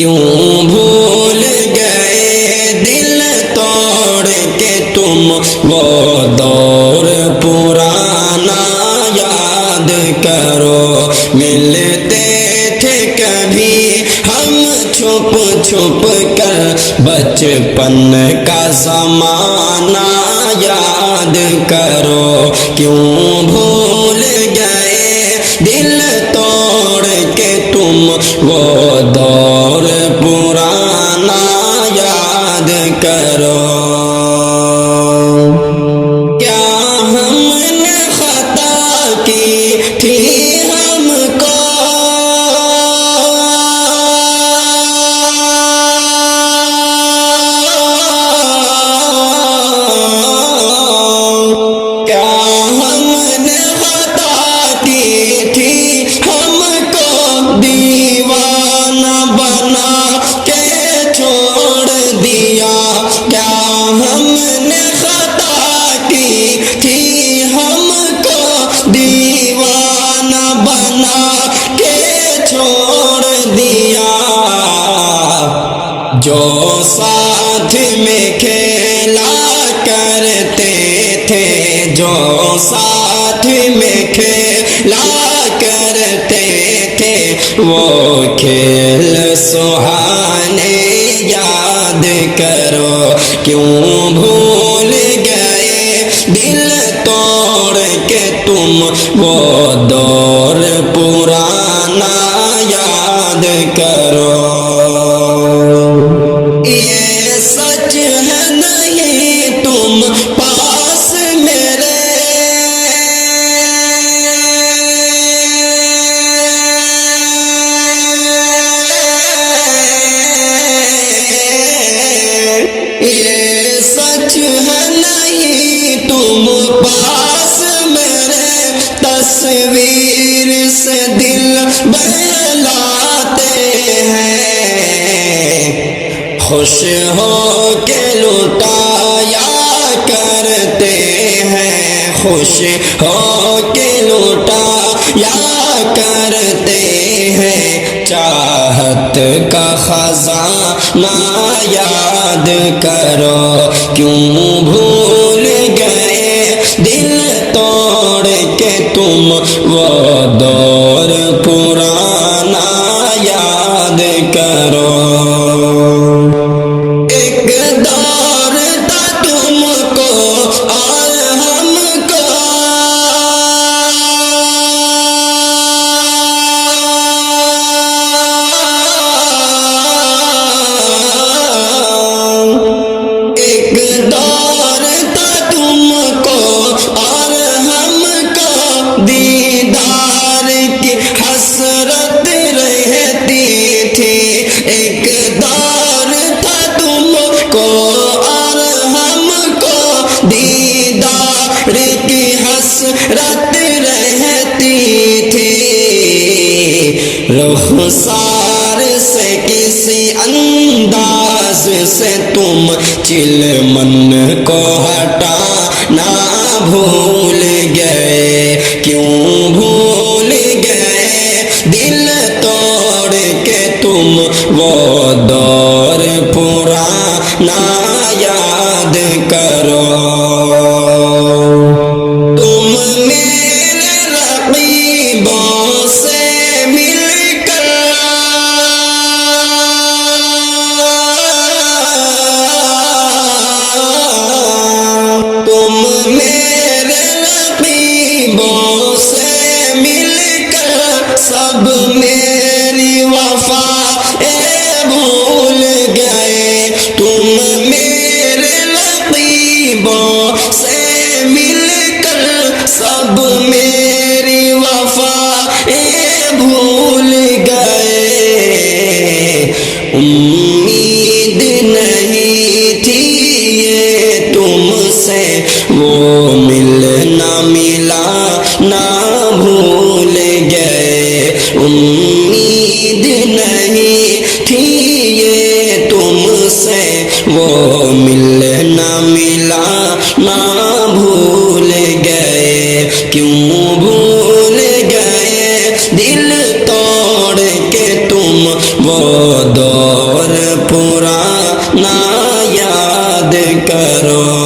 کیوں بھول گئے دل توڑ کے تم وہ دور پرانا یاد کرو. ملتے تھے کبھی ہم چھپ چھپ کر بچپن کا زمانہ یاد کرو. کیوں بھول گئے دل توڑ کے تم وہ دور پرانا یاد کرو. کیا ہم نے خطا کی تھی ہم کو دیوانہ بنا کے چھوڑ دیا. کیا ہم نے خطا کی تھی ہم کو دیوانہ بنا کے چھوڑ دیا. جو ساتھ میں کھیلا کرتے تھے جو ساتھ میں کھیلا کرتے تھے وہ کھیل سہانے یاد کرو. کیوں بھول گئے دل توڑ کے تم وہ دور پرانا یاد کرو. یہ سچ ہے نہیں تم پاس میرے یہ سچ ہے نہیں تم پاس میرے تصویر سے دل بہلاتے ہیں. خوش ہو کے لٹایا کرتے ہیں خوش ہو کے لٹایا کرتے ہیں. چاہت کا خزانہ یاد کرو. کیوں بھول گئے دل توڑ کے تم وہ دور پرانا یاد کرو. ایک دور تھا تم کو اور ہم کو ایک دور تھا تم کو اور ہم کو دیدار کی حسرت رہتی تھی. ایک دور تھا تم کو اور ہم کو دیدار کی حسرت رہتی تھی. رخسار سے کسی انداز سے تم چلمن کو ہٹانا بھول گئے. کیوں بھول گئے دل توڑ کے تم وہ دور پرانا یاد کرو. تم میرے رقیبوں سے مل کر تم میرے رقیبوں سے مل کر سب میری وفا بھول گئے. تم میرے رقیبوں سے مل کر سب میری وفا بھول گئے. امید نہیں تھی یہ تم سے وہ ملنا ملا نہ بھول گئے. امید نہیں تھی یہ تم سے وہ ملنا ملا نہ بھول گئے. کیوں بھول گئے دل توڑ کے تم وہ دور پرانا یاد کرو